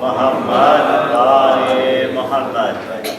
محمد وآل محمد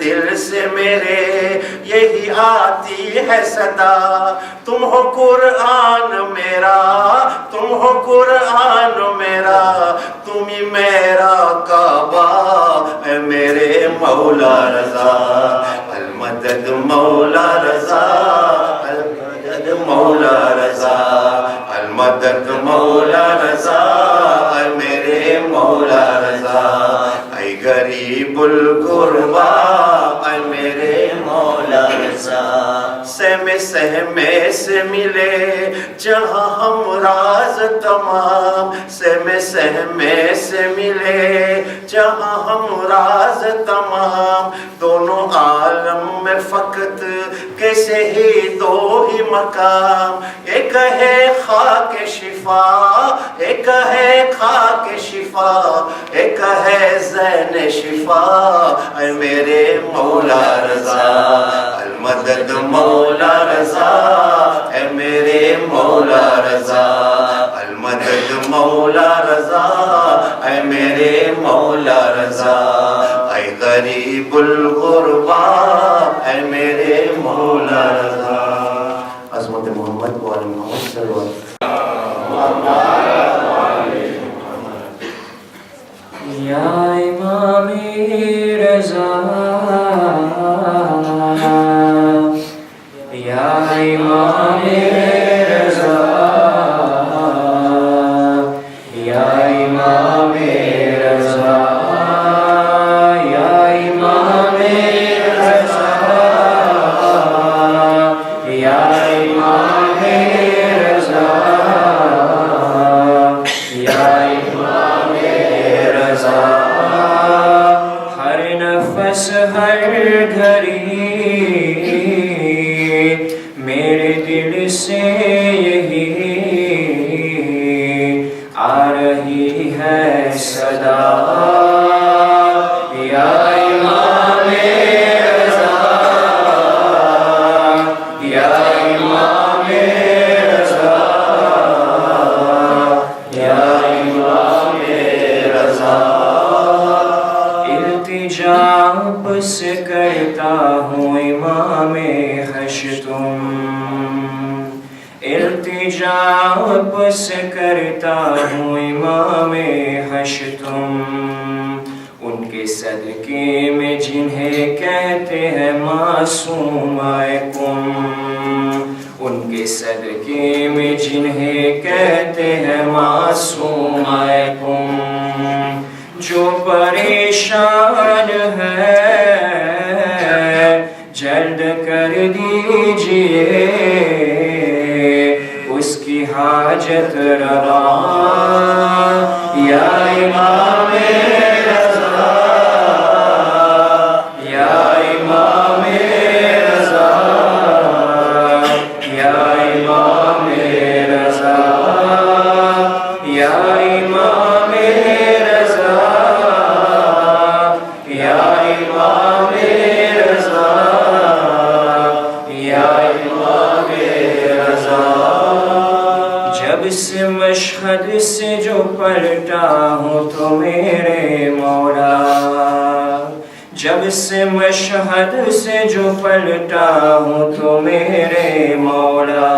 دل سے میرے یہی آتی ہے صدا تم ہو قرآن میرا تم ہو قرآن میرا تم ہی میرا کعبہ اے میرے مولا رضا المدد مولا رضا المدد مولا رضا المدد مولا رضا اے میرے مولا رضا اے غریب الغربا اے میرے مولا رضا سہمے سے ملے جہاں ہم راز تمام سہمے سے ملے جہاں ہم راز تمام دونوں عالم میں فقط کیسے ہی دو ہی مقام ایک ہے خاک شفا ایک ہے خاک شفا ایک ہے زین شفا اے میرے مولا رضا المدد مولا رضا اے میرے مولا رضا المدد مولا رضا اے میرے مولا رضا اے غریب الغربا اے میرے مولا رضا عظمت محمد و آل محمد صلی اللہ علیہ وسلم یا امام رضا ہر گھڑی میرے دل سے یہی آ رہی ہے صدا، یا امام رضا، یا امام رضا، یا امام رضا۔ التجا آپ سے کرتا ہوں امام ہشتم، التجا آپ سے کرتا ہوں امام ہشتم، ان کے صدقے میں جنہیں کہتے ہیں معصوم کم، ان کے صدقے میں جنہیں کہتے ہیں معصوم کم، جو پریشان ہے جلد کر دیجئے اس کی حاجت روا، یا امام رضا، یا امام رضا، یا امام رضا، یا امام رضا، یا امام رضا، یا امام رضا۔ جب سے مشہد سے جو پلٹا ہوں تو میرے مولا، جب سے مشہد سے جو پلٹا ہوں تو میرے مولا،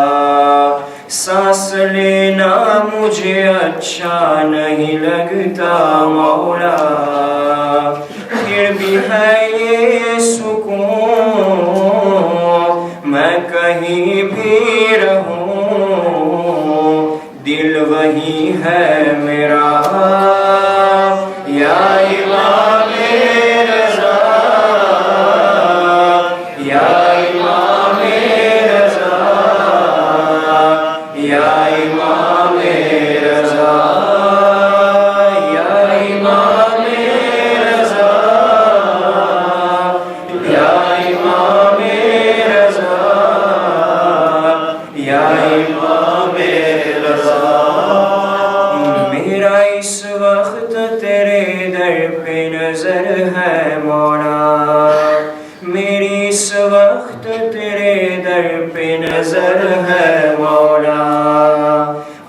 سانس لینا مجھے اچھا نہیں لگتا مولا، پھر بھی ہے یہ سکون میں کہیں بھی رہوں، دل وہی ہے میرا، یا امام رضا، یا امام رضا، یا امام رضا، یا امام رضا، یا امام رضا، یا امام رضا۔ میرا اس وقت تیرے در پہ نظر ہے مولا، میری اس وقت تیرے در پہ نظر ہے مولا،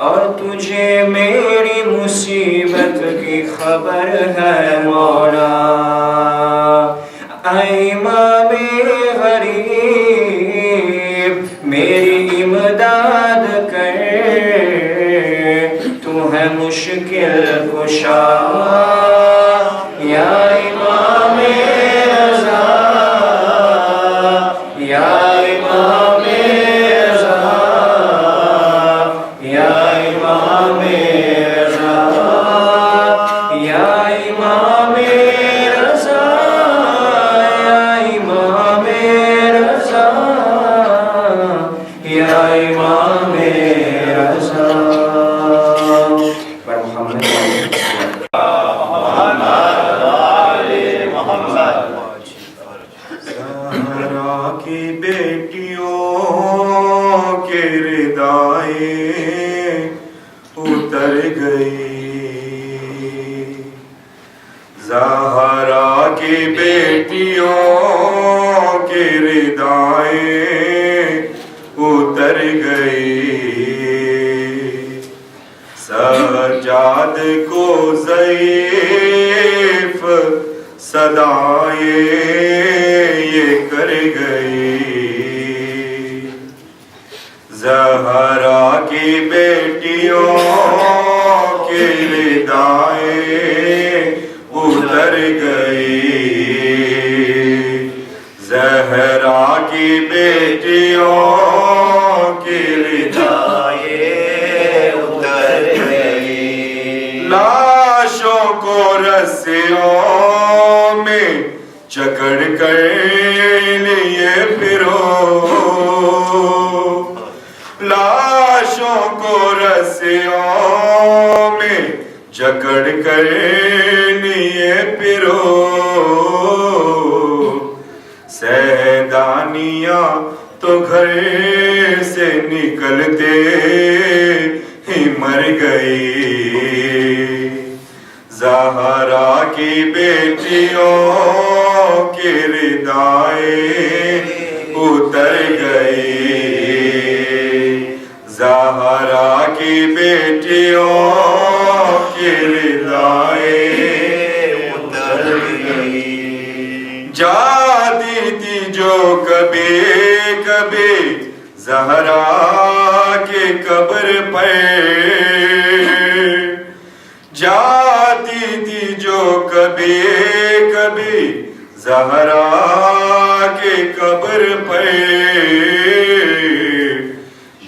اور تجھے میری مصیبت کی خبر ہے مولا، اے امام غریب میری امداد کر، تو ہے مشکل کشا، یا امام رضا، یا امام رضا، یا امام رضا، یا امام رضا، یا امام رضا، یا امام رضا۔ پر محمد زہرا کی بیٹیوں کے ردائیں اتر گئی، زہرا کی بیٹیوں کے ردائیں اتر گئی، سجاد کو ضعیف صدائیں یہ کر گئی، زہرا کی بیٹیوں کی ردائیں اتر گئی، زہرا کی بیٹیوں کی ردائیں اتر گئی، لاشوں کو رسیوں میں جکڑ کر لیے پھرو، لاشوں کو رسیوں میں جکڑ کر لیے پھرو، زانیاں تو گھر سے نکلتے ہی مر گئی، زہرا کی بیٹیوں کی ردائیں اتر گئی، زہرا کی بیٹیوں کی ردائیں اتر گئی، جاتی تھی جو کبھی کبھی زہرا کی قبر پر، جاتی تھی جو کبھی کبھی زہرا کی قبر پر،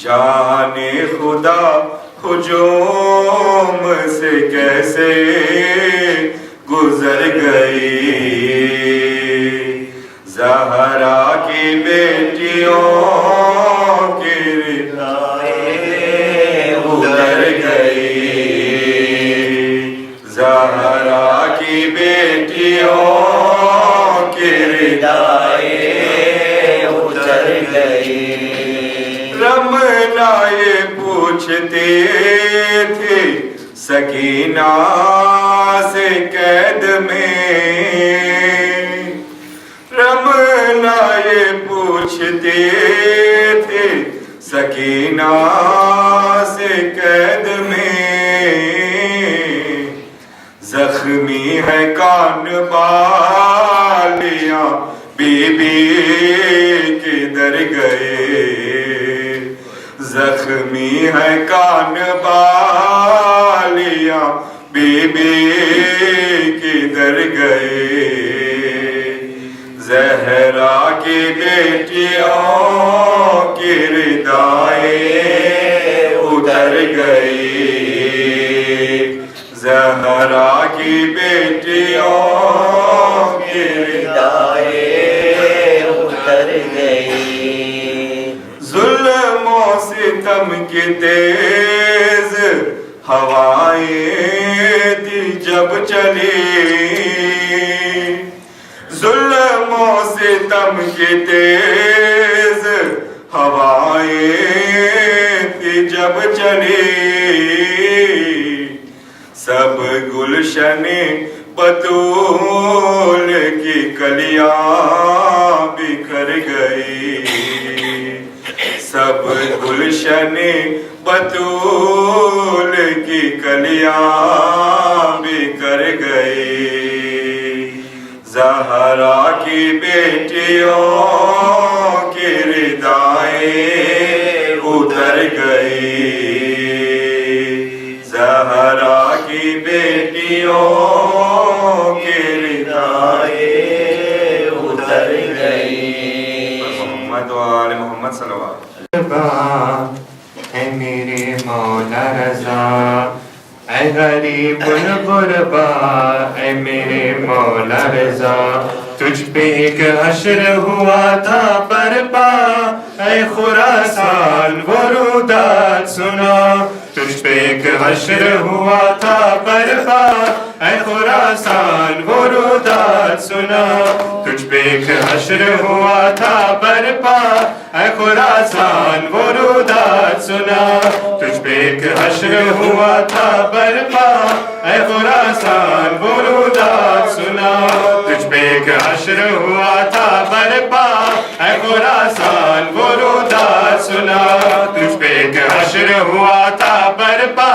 جانے خدا ہجوم سے کیسے گزر گئی، زہرا کی بیٹیوں کی ردائیں اتر گئی، زہرا کی بیٹیوں کی ردائیں اتر گئی، رمنا یہ پوچھتے تھے سکینہ سے قید میں، رمنا یہ پوچھتے تھے سکینہ سے قید میں، زخمی ہے کان بالیاں بی بی کدھر گئے، زخمی ہے کان بالیاں بی بی کدھر گئے، زہرا کی بیٹیوں کی ردائیں اتر گئی، زہرا کی بیٹیوں کی ردائیں اتر گئی، ظلم و ستم کی تیز ہوائیں تھی جب چلی، ظلم و ستم کی تیز ہوائیں تھی جب چلی، سب گلشن بطول کی کلیاں بکھر گئی، سب گلشن بطول کی کلیاں بکھر گئی، زہرا کی بیٹیوں کی ردائیں اتر گئی، زہرا کی بیٹیوں کی ردائیں اتر گئی، محمد و آل محمد صلوات۔ اے میرے مولا رضا، اے غریب الغربا، اے میرے مولا رضا، تجھ پہ ایک حشر ہوا تھا برپا، اے خراسان وہ رودات سنا، تجھ پہ ایک حشر ہوا تھا برپا، اے خراسان وہ رودات سنا، تجھ پہ ایک حشر ہوا تھا برپا، اے خراسان وہ رودات سنا، تجھ پہ ایک حشر ہوا تھا برپا، اے خراسان وہ رودات سنا، تجھ پہ ایک حشر ہوا تھا برپا، اے خراسان وہ رودات سنا، تجھ پہ ایک حشر ہوا تھا برپا،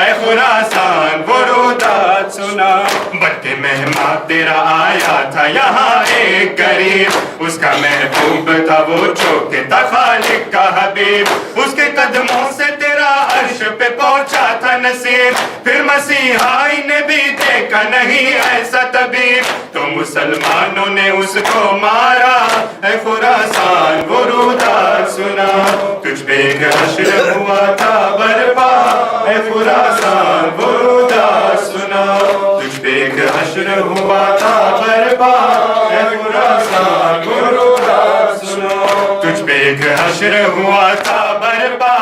اے خراسان وہ رودات سنا، بلکہ مہمان تیرا آیا تھا یہاں ایک غریب، اس کا محبوب تھا وہ جو کہ تھا خالق کا حبیب، اس کے قدموں سے تیرا عرش پہ پہنچا تھا نصیب، پھر مسیحائی نے بھی دیکھا نہیں ایسا طبیب، تو مسلمانوں نے اس کو مارا، اے خراسان وہ رودات سنا، تجھ پہ ایک حشر ہوا تھا برپا، اے خراسان وہ رودات سنا، تجھ پہ ایک حشر ہوا تھا برپا، اے خراسان وہ رودات سنا، تجھ پہ ایک حشر ہوا تھا برپا،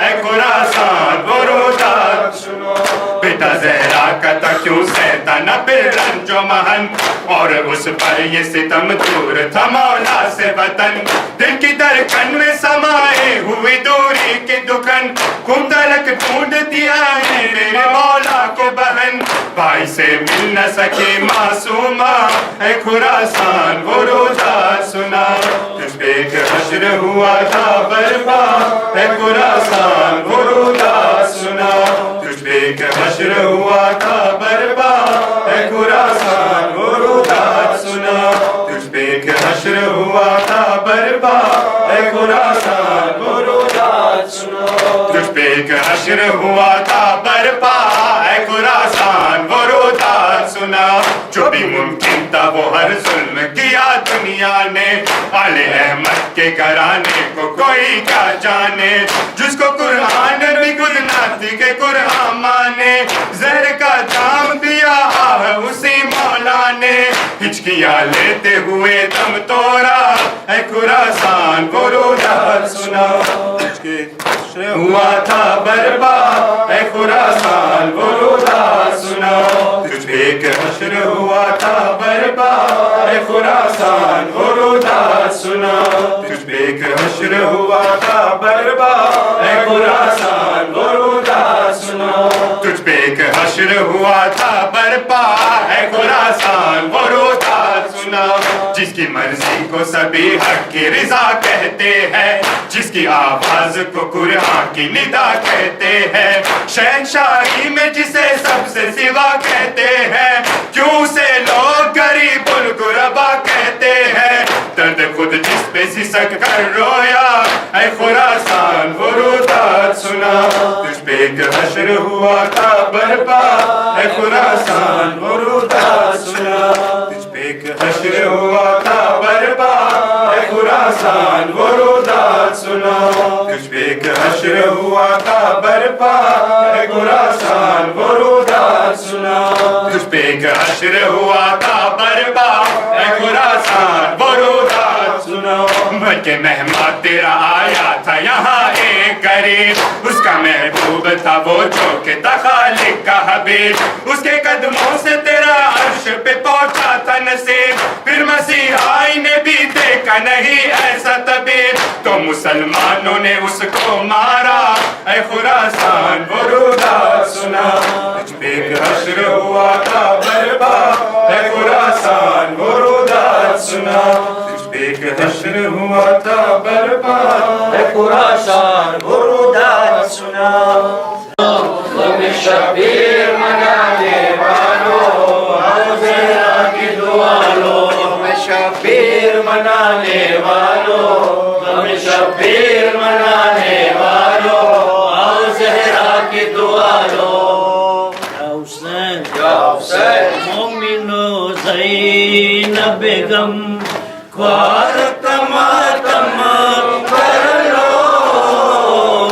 اے خراسان وہ رودات سنا، بیٹا بیٹا زہرا کا تھا کیوں سہتا نہ پھر رنج و محن، اور اس پر یہ ستم دور تھا مولا سے وطن، دل کی دھڑکن میں سمائے ہوئی دوری کی دکن، خون تلک ڈھونڈ دیا ہے میرے مولا کو بہن، بھائی سے مل نہ سکی معصومہ اے خراسان وہ روزہ سنا، تجھ پہ ایک حشر ہوا تھا برپا اے خراسان وہ روزہ سنا، تجھ پہ ایک حشر ہوا تھا برپا اے خراسان وہ روزہ سنا، تجھ پہ ایک حشر ہوا تھا برپا اے خراسان وہ روزہ سنا، تجھ پہ ایک حشر ہوا تھا برپا اے خراسان وہ روزہ سنا، جو بھی ممکن تھا وہ ہر ظلم کیا دنیا نے، آل احمد کے گھرانے کو کوئی کیا جانے، جس کو قرآن بھی گزنا تھی کہ قرآن مانے، زہر کا جام دیا ہے اسی مولا نے، ہچکیاں لیتے ہوئے دم توڑا اے خراسان وہ روزہ سنا، ہوا تھا برپا اے خراسان وہ روزہ سنا، تجھ پہ ایک حشر ہوا تھا برپا اے خراسان وہ روزہ سنا، تجھ پہ ایک حشر ہوا تھا برپا اے خراسان وہ روزہ سنا، تجھ پہ ایک حشر ہوا تھا برپا اے خراسان وہ روزہ سنا، جس کی مرضی کو سبھی حق کی رضا کہتے ہیں، جس کی آواز کو قرآن کی ندا کہتے ہیں، شہنشاہی میں جسے سب سے سوا کہتے ہیں، کیوں سے لوگ غریب الغربا کہتے ہیں، درد خود جس پہ سسک کر رویا اے خراسان وہ روزہ سنا، تجھ پہ ایک حشر ہوا تھا برپا اے خراسان وہ روزہ سنا، تجھ پہ ایک حشر ہوا تھا برپا اے خراسان وہ روزہ سنا، تجھ پہ ایک حشر ہوا تھا برپا اے خراسان وہ روزہ سنا، تجھ پہ ایک حشر ہوا تھا برپا اے خراسان وہ روزہ سنا، بلکہ مہمان تیرا آیا تھا یہاں ایک غریب، اس کا محبوب تھا وہ جو کہ تھا خالق کا حبیب، اس کے قدموں سے تیرا عرش پہ پہنچا تھا نصیب، پھر مسیحائی نے بھی دیکھا نہیں ایسا طبیب، تو مسلمانوں نے اس کو مارا اے خراسان وہ روزہ سنا، تجھ پہ ایک حشر ہوا تھا برپا اے خراسان وہ روزہ سنا، تجھ پہ ایک حشر ہوا تھا برپا اے خراسان وہ روزہ سنا، غم شبیر منانے والوں حوضہ کی دعا لو، غم شبیر منانے والوں، غم شبیر منانے والوں حوضہ کی دعا لو، یا حسین یا حسین مومن و زینب بیگم خوار تماتم کر لو،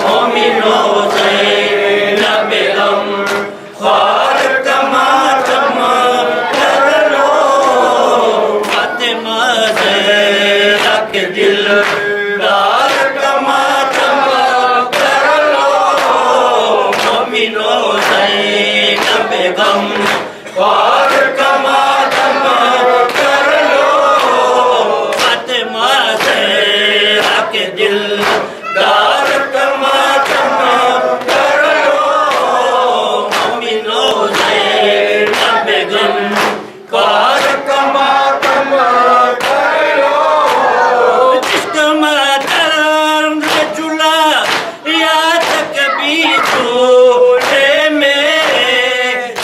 مومن و زینب بیگم خوار تماتم کر لو، فاطمہ زہرا کے دل دار تماتم کر لو، مومن و زینب بیگم خوار تماتم کر لو، فاطمہ زہرا کے دل دار تماتم کر لو، مومن و زینب بیگم خوار تماتم کر لو، جس کا مادر نے جلا یا تک بھی جھولے میں،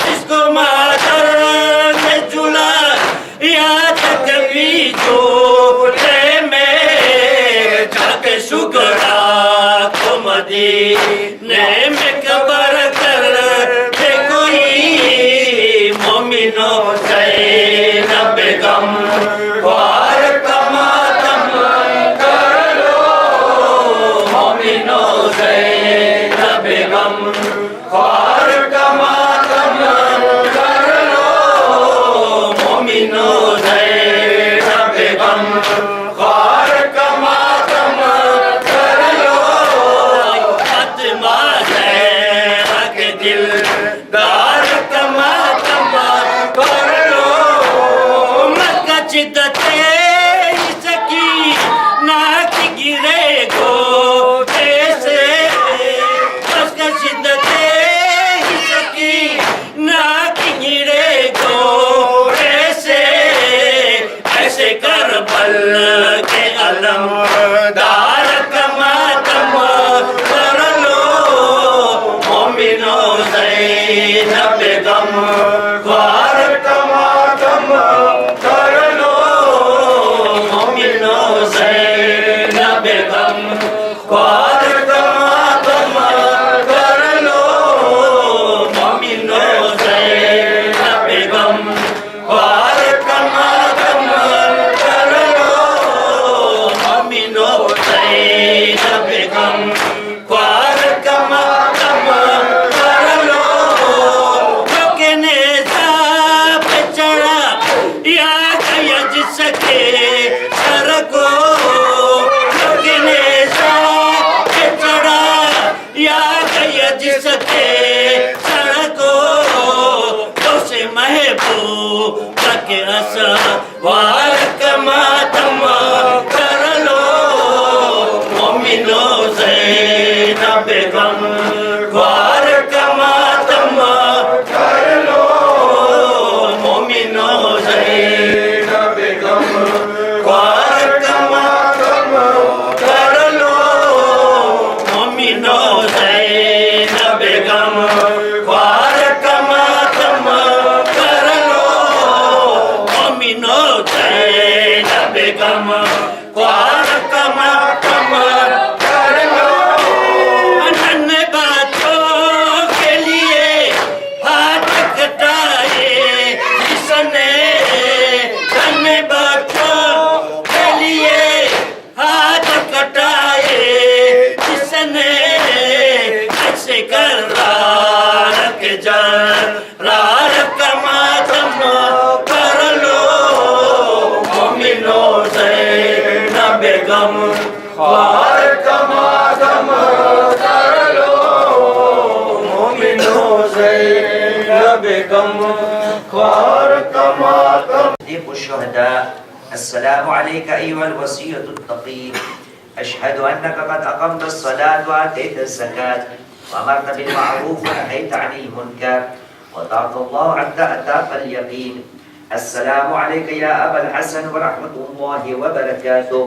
جس کو مادر نے جلا یا تک بھی جھولے میں، جا کے شکرا کو مدینے میں قبر کر دے کوئی، مومن و زینب بیگم خوار تماتم کر لو، مومن و زینب بیگم خوار تماتم کر لو، مومن و زینب بیگم خوار تماتم کر لو، فاطمہ کے علم دار کا ماتم کر لو مومنو زینب بیگم خوار کا ماتم کر لو مومنو زینب بیگم خوار کا ماتم کر لو مومنو زینب بیگم خوار کا ماتم کر لو مومنو زینب بیگم خوار کا ماتم کر لو کیونکہ نیزہ پہ چڑھا یا گیا جس کے سر کو کیونکہ نیزہ پہ چڑھا یا گیا جس کے سر کو تو سے محبوب تک اسوار کا ماتم کر لو مومنو زینب بیگم خوار کا ماتم کر لو مومنو زینب بیگم خوار کا ماتم کر لو مومنو زینب بیگم خوار کا ماتم کر لو مومنو زینب بیگم خوار کا ماتم کر لو ننھے بچوں کے لیے ہاتھ کٹائے جس نے ننھے بچوں کے لیے ہاتھ کٹائے جس نے ایسے کرار کے جرار کا ماتم کر لو مومنو زینب بیگم خوار کا ماتم کر لو مومنو زینب بیگم خوار کا ماتم صديق الشهداء السلام عليك أيها الوصي التقي أشهد أنك قد أقمت الصلاة وآتيت الزكاة وأمرت بالمعروف ونهيت عن المنكر وطاعة الله حتى أتاك اليقين السلام عليك يا أبا الحسن ورحمة الله وبركاته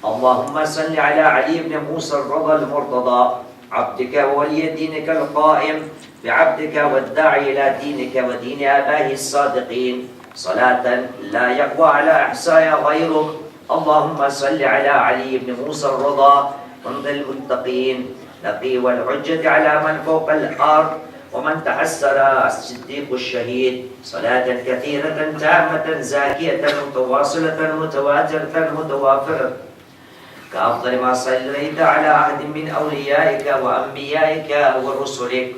اللهم صل على علي بن موسى الرضا المرتضى عبدك وولي دينك القائم بعبدك والداعي إلى دينك ودين آبائه الصادقين صلاة لا يقوى على أحصائها غيرك اللهم صل على علي بن موسى الرضا منذ المتقين نقي والحجة على من فوق الأرض ومن تحسر الصديق الشهيد صلاة كثيرة تامة زاكية متواصلة متواترة متوافرة كأفضل ما صليت على أحد من أوليائك وأنبيائك ورسلك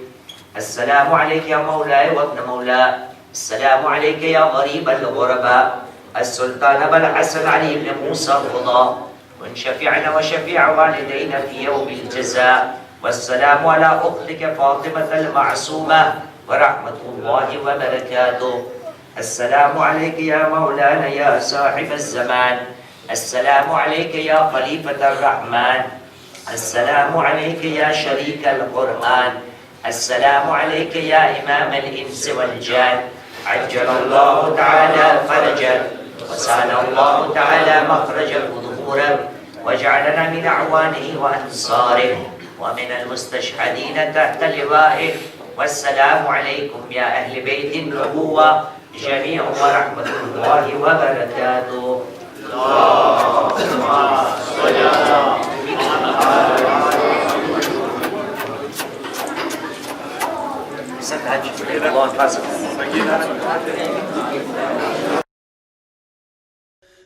السلام عليك يا مولاي وابن مولاي السلام عليك يا غريب الغرباء السلطان أبا الحسن علي بن موسى الرضا وإن شفيعنا وشفيع والدينا في يوم الجزاء والسلام على أختك فاطمة المعصومة ورحمة الله وبركاته السلام عليك يا مولانا يا صاحب الزمان السلام عليك يا خليفة الرحمن السلام عليك يا شريك القرآن السلام عليك يا إمام الإنس والجان عجل الله تعالى فرجك وسال الله تعالى مخرجك وظهورك واجعلنا من أعوانه وأنصاره ومن المستشهدين تحت لوائه والسلام عليكم يا أهل بيت النبوة جميعا ورحمة الله وبركاته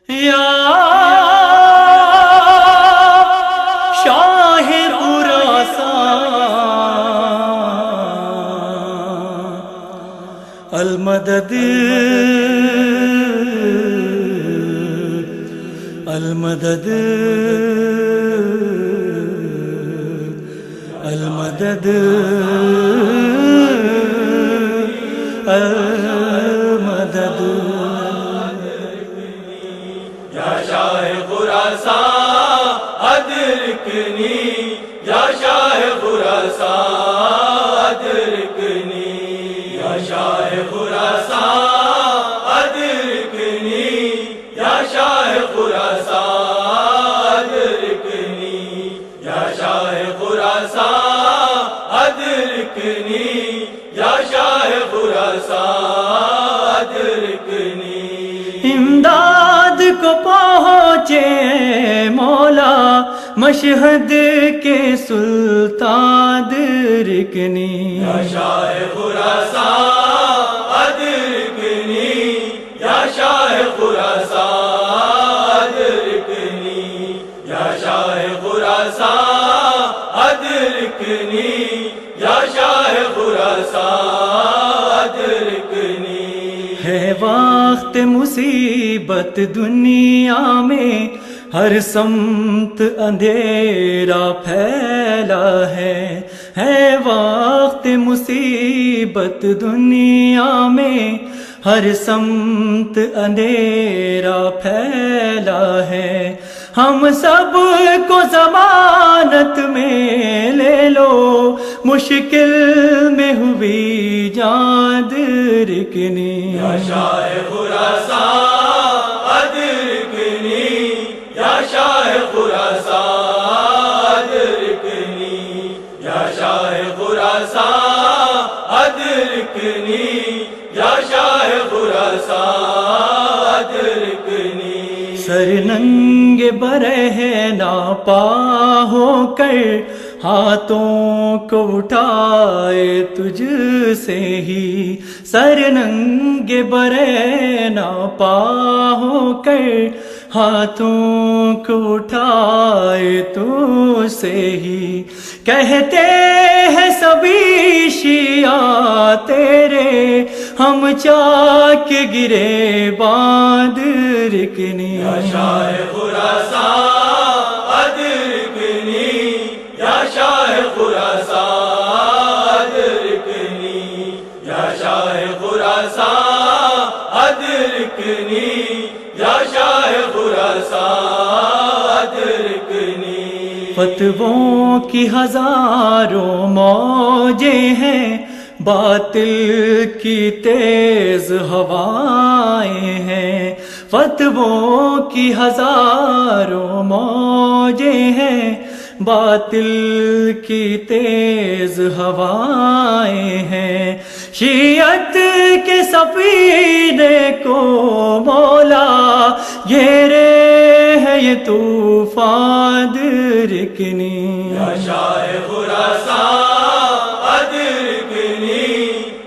یا شاہ خراسان المدد المدد المدد المدد یا شاہ خراسان ادرکنی یا شاہ خراسان ادرکنی یا شاہ خراسان ادرکنی یا شاہ خراسان مشہد کے سلطان ادرکنی یا شاہ خراسان ادرکنی یا شاہ خراسان ادرکنی یا شاہ خراسان ادرکنی یا شاہ خراسان ادرکنی ہے وقت مصیبت دنیا میں ہر سمت اندھیرا پھیلا ہے وقت مصیبت دنیا میں ہر سمت اندھیرا پھیلا ہے ہم سب کو ضمانت میں لے لو مشکل میں ہوئی جان درکنی یا شاہ خراسان ادرکنی یا شاہ خراسان ادرکنی یا شاہ خراسان ادرکنی یا شاہ خراسان ادرکنی سر ننگے برہنا پا ہو کر ہاتھوں کو اٹھائے تجھ سے ہی سر ننگے برہنا پا ہو کر ہاتھوں کو اٹھائے تو سے ہی کہتے ہیں سبھی شیعہ تیرے ہم چاک گرے باندھ رکنی یا شاہ خراسان ادرکنی یا شاہ خراسان ادرکنی یا شاہ خراسان ادرکنی یا شاہ خراسان ادرکنی فتووں کی ہزاروں موجیں ہیں باطل کی تیز ہوائیں ہیں فتووں کی ہزاروں موجیں ہیں باطل کی تیز ہوائیں ہیں شیعت کے سفینے کو مولا گھیرے ہے یہ طوفان درکنی یا شاہ خراسان ادرکنی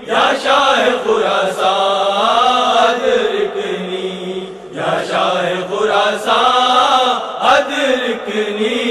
یا شاہ خراسان ادرکنی یا شاہ خراسان ادرکنی